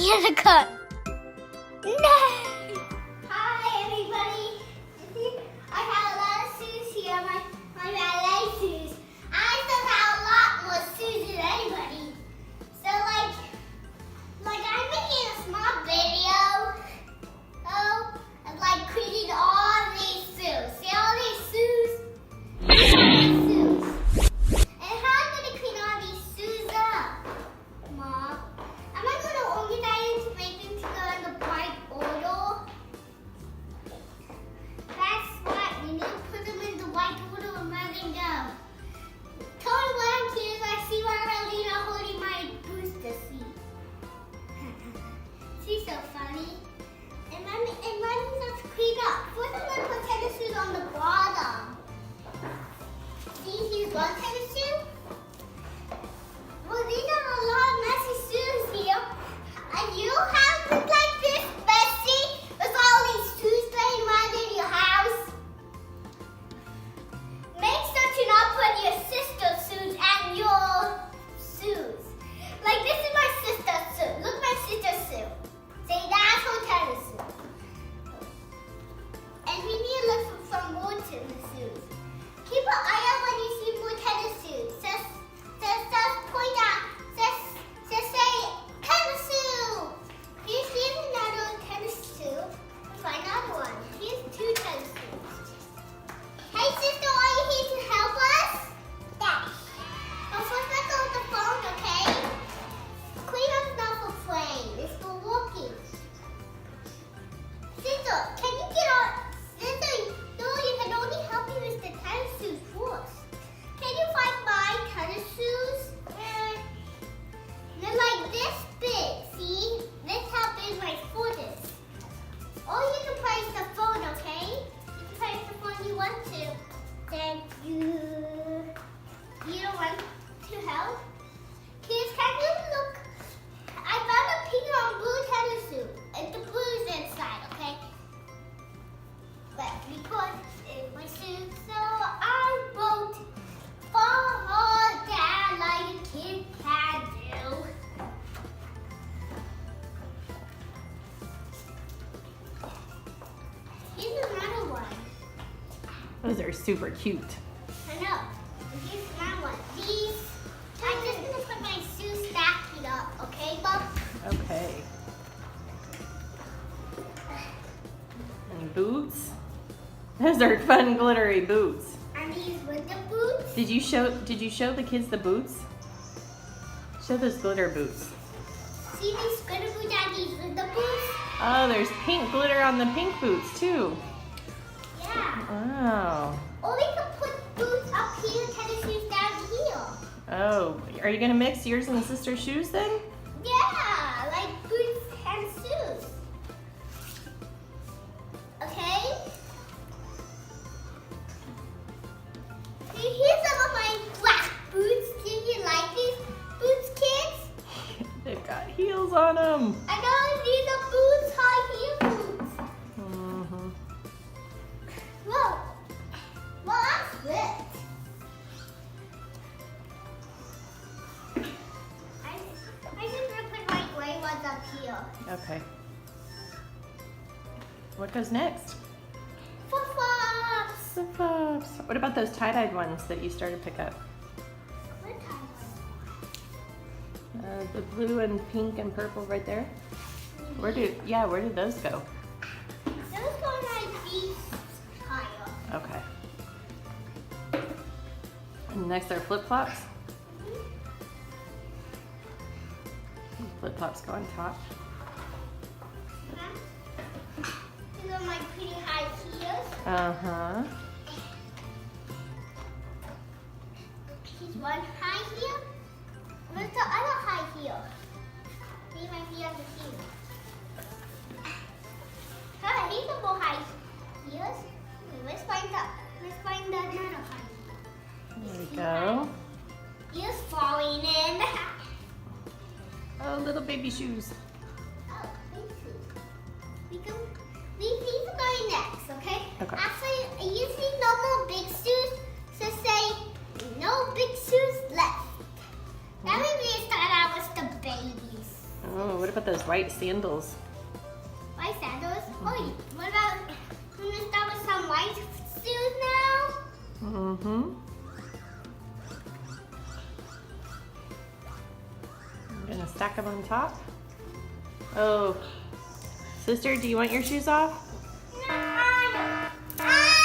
Here's a cut. No! Hi, everybody. I have a lot of shoes here. My ballet shoes. I still have a lot more shoes than anybody. So, like I'm making a small video. Oh, of like creating all these shoes. See all these shoes? And how am I going to clean all these shoes up, Mom? Am I going to organize to make them to go in the right order? That's what we need to put them in the right order and where they go. Tell me what I'm kids. I see why Alina holding my booster seat. She's so funny. And mommy's not clean up. First I'm going to put tennis shoes on the bottom. See, here's one tennis shoe. Well, these are a lot of messy shoes here. And you have look like this messy with all these shoes laying around in your house. Make sure to not put your sister's shoes and your shoes. Like this is my sister's shoe. Look at my sister's shoe. See, that's her tennis shoe. And we need to look for some more tennis shoes. Keep an eye out when you see more tennis shoes. Just point out. Just say tennis shoe. Here's another tennis shoe. Let's find another one. Here's two tennis shoes. Hey sister, are you here to help us? Yes. Oh, first let's go with the phone, okay? Clean up's not for playing. It's for walking. Sister, can you get on? Sister, no, you can only help me with the tennis shoes first. Can you find my tennis shoes? They're like this big, see? That's how big my foot is. Or you can place the phone, okay? You can place the phone you want to. Then you don't want to help? Kids, can you look? I found a pink and blue tennis shoe. And the blue is inside, okay? Let me put in my shoes. So I wrote fall down like a kid can do. Here's another one. Those are super cute. I know. Here's another one. These, I'm just going to put my shoes stacking up, okay, Bob? Okay. And boots. Those are fun glittery boots. And these winter boots. Did you show the kids the boots? Show those glitter boots. See these glitter boots and these winter boots? Oh, there's pink glitter on the pink boots too. Yeah. Wow. Or we could put boots up here, tennis shoes down here. Oh, are you gonna mix yours and sister's shoes then? Yeah, like boots and shoes. Okay? Here's some of my black boots. Do you like these boots, kids? They've got heels on them. I know these are boots, high heel boots. Mm-hmm. Whoa. Well, I'm split. I just gonna put my gray ones up here. Okay. What goes next? Flip-flops. Flip-flops. What about those tie-dyed ones that you started to pick up? What kind? The blue and pink and purple right there. Where did those go? Those go like these higher. Okay. And next are flip-flops. Flip-flops go on top. These are my pretty high heels. Uh-huh. Here's one high heel. Where's the other high heel? These might be on the heel. Ah, these are more high heels. Let's find another high heel. There we go. Heels falling in. Oh, little baby shoes. Oh, thank you. These are going next, okay? Okay. Actually, you see no more big shoes, so say no big shoes left. That means we start out with the babies. Oh, what about the those white sandals. White sandals? Oh, what about, I'm gonna start with some white shoes now? Mm-hmm. I'm gonna stack them on top. Oh, sister, do you want your shoes off?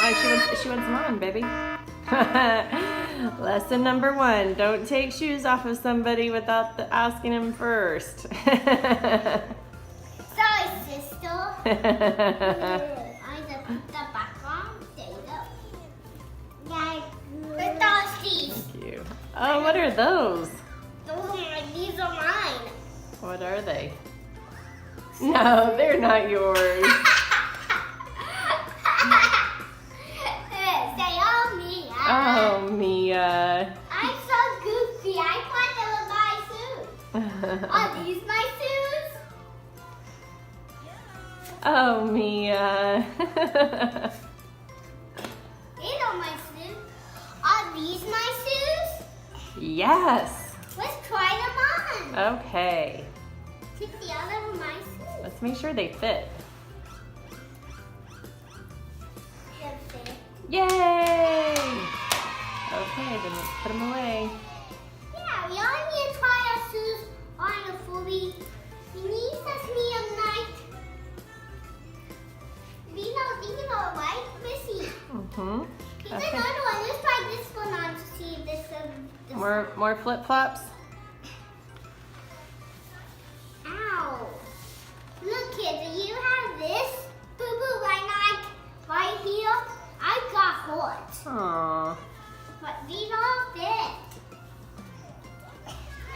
Oh, she wants them on, baby. Lesson number 1, don't take shoes off of somebody without asking them first. Sorry, sister. I just put that back on. There you go. Yeah, with those teeth. Thank you. Oh, what are those? These are mine. What are they? No, they're not yours. Say, oh, Mia. Oh, Mia. I'm so goofy. I thought they were my shoes. Are these my shoes? Oh, Mia. These are my shoes. Are these my shoes? Yes. Let's try them on. Okay. See if the other one my shoes. Let's make sure they fit. Yes, they- Yay! Okay, then let's put them away. Yeah, we only need to try our shoes on before we need sesame of night. These are white, Missy. Mm-hmm. Here's Okay. another one. Let's try this one on to see if this More flip-flops? Ow. Look, kids, do you have this? Boo-boo, right here. I got hot. Aww. But these all fit.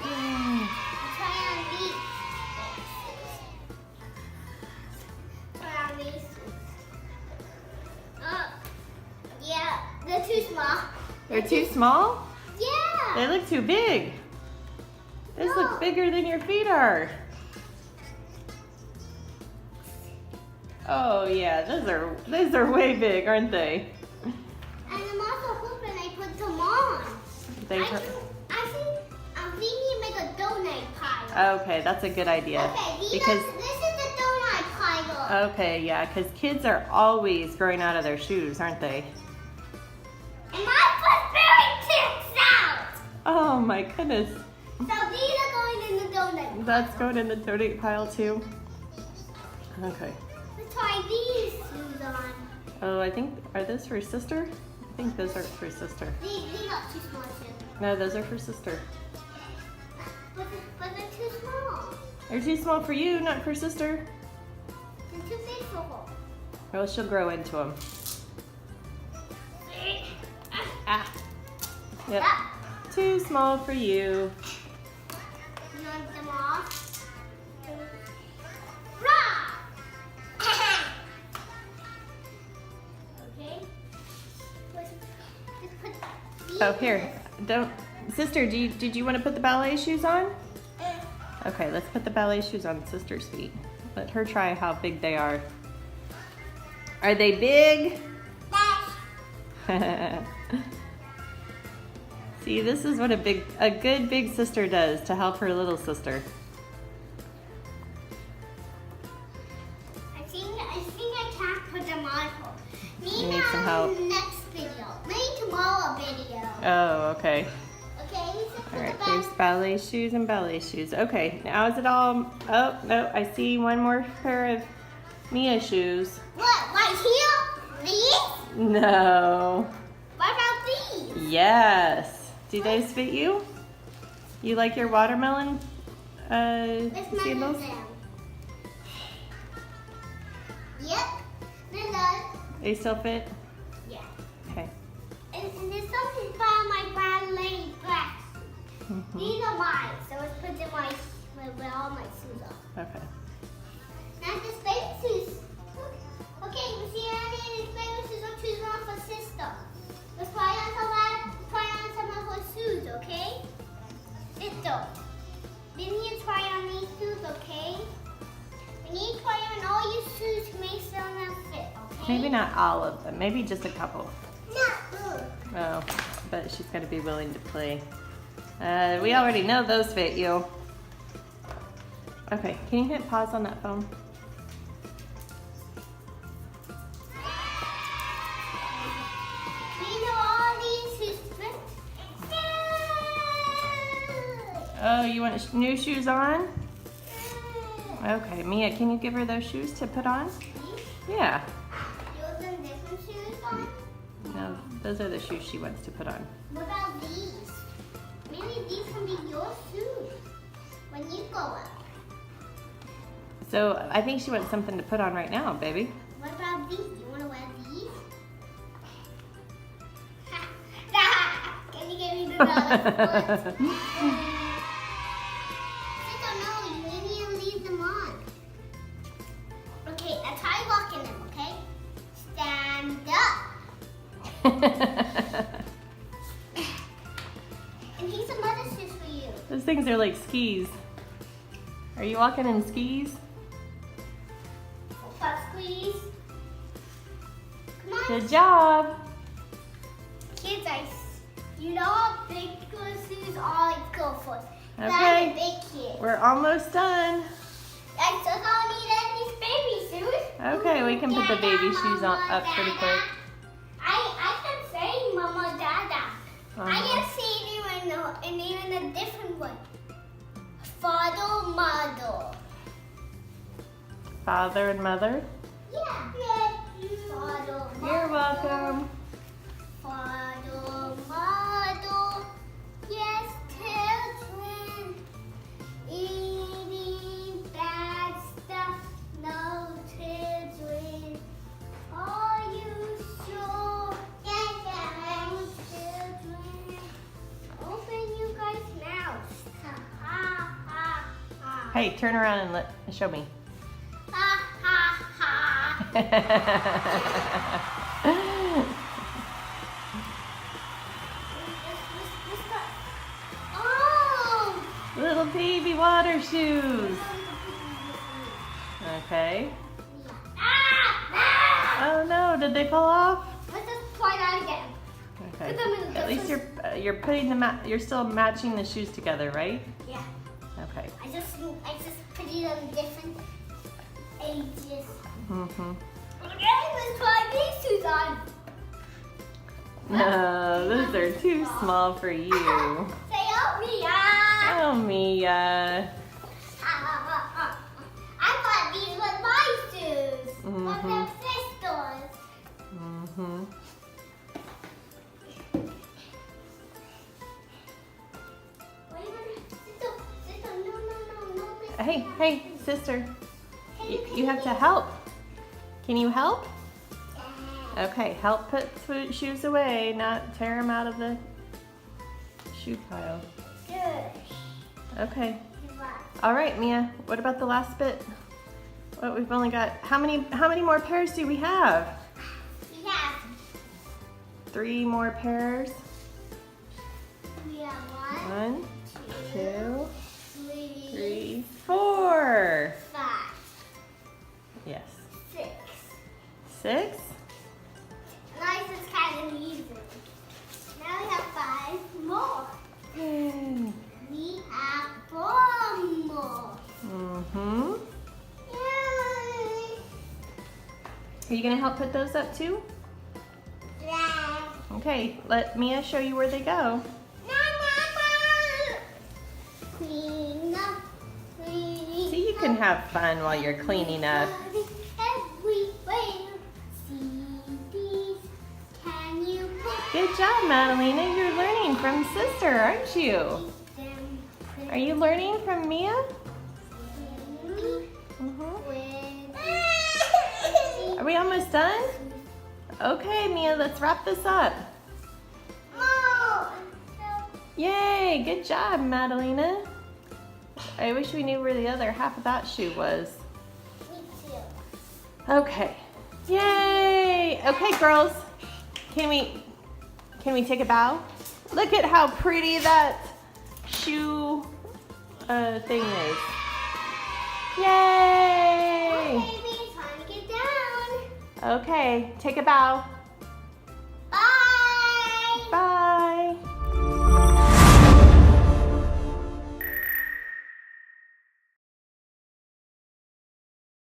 Mm. Try on these. Try on these. Yeah, they're too small. They're too small? Yeah. They look too big. Those No. look bigger than your feet are. Oh yeah, those are way big, aren't they? And I'm also hoping I put them on. They I'm thinking to make a donut pile. Okay, that's a good idea. Okay, this Because is the donut pile. okay, yeah, because kids are always growing out of their shoes, aren't they? And my foot's very tips out. Oh my goodness. So these are going in the donut. That's going in the donut pile too. Okay. Let's try these shoes on. Oh, I think, are those for sister? I think those are for sister. These are too small too. No, those are for sister. But they're too small. They're too small for you, not for sister. They're too big for her. Well, she'll grow into them. Ah. Yep. Ah. Too small for you. You want them off? Rah! Okay. Let's put these Oh, here. Don't, sister. Did you want to put the ballet shoes on? Okay, let's put the ballet shoes on sister's feet. Let her try how big they are. Are they big? See, this is what a good big sister does to help her little sister. I think I can't put them on. You need some help. Next video. Maybe tomorrow video. Oh, okay. Okay, so put All right, the there's ballet shoes and ballet shoes. Okay, now is it all? Oh no, I see one more pair of Mia shoes. What? Right here? These? No. What about these? Yes. Do those fit you? You like your watermelon Let's measure sandals? them. Yep. They're done. They still fit? Yeah. Okay. And there's something by my ballet dress. Mhm. These are mine, so let's put them with all my shoes on. Okay. Now the baby shoes. Okay, you see any of these baby shoes are too small for sister. Let's try on some of her shoes, okay? Sister, we need to try on these shoes, okay? We need to try on all your shoes to make sure them fit, okay? Maybe not all of them. Maybe just a couple. No. Oh, but she's got to be willing to play. We already know those fit you. Okay, can you hit pause on that phone? You know all these shoes fit? Oh, you want new shoes on? Okay, Mia, can you give her those shoes to put on? Yeah. Yours and different shoes on? No, those are the shoes she wants to put on. What about these? Maybe these can be your shoes when you go up. So I think she wants something to put on right now, baby. What about these? Do you want to wear these? Can you give me the dollar foot? I don't know. You need to leave them on. Okay, now try walking them, okay? Stand up. And here's some other shoes for you. Those things are like skis. Are you walking in skis? Foot squeeze. Come on. Good job. Kids, you know how big those shoes are like go for. I'm a Okay, big kid. we're almost done. I still don't need any baby shoes. Okay, we can put the baby shoes on up pretty quick. I can say Mama Dada. I Uh-huh. can say it even a different way. Father, mother. Father and mother. Yeah. Father, You're mother. welcome. Father, mother. Yes, children. Eating bad stuff. No children. Are you sure? Yes, children. Open you guys' mouths. Ha ha ha. Hey, turn around and show me. Ha ha ha. Oh! Little baby water shoes. Okay. Ah! Oh no, did they fall off? Let's just try that again. Okay. Put them in At least you're putting you're still matching the shoes together, right? Yeah. Okay. I just put it on different ages. Mhm. Okay, let's try these shoes on. No, those are too small for you. Say oh Mia. Oh, Mia. I thought these were my shoes. But Mhm. they're sisters. Mhm. Hey, sister. You have to help. Can you help? Okay, help put shoes away, not tear them out of the shoe pile. Good. Okay. All right, Mia. What about the last bit? What we've only got? How many more pairs do we have? We have 3 more pairs. we have 1, 1, 2, 3, 3, 4. 5, Yes. 6. 6. Nice is kind of easy. Now we have 5 more. Yay. We have 4 more. Mm-hmm. Yay! Are you gonna help put those up too? Yeah. Okay, let Mia show you where they go. Clean up, clean So you can have fun while you're cleaning up. everywhere. CDs, can you put Good job, Madalena. You're learning from sister, aren't you? them Are you learning from Mia? with Mm-hmm. Are we almost done? Okay, Mia, let's wrap this up. Mom! Yay, good job, Madalena. I wish we knew where the other half of that shoe was. Me too. Okay. Yay! Okay, girls. Can we take a bow? Look at how pretty that shoe thing is. Yay! Baby, time to get down. Okay, take a bow.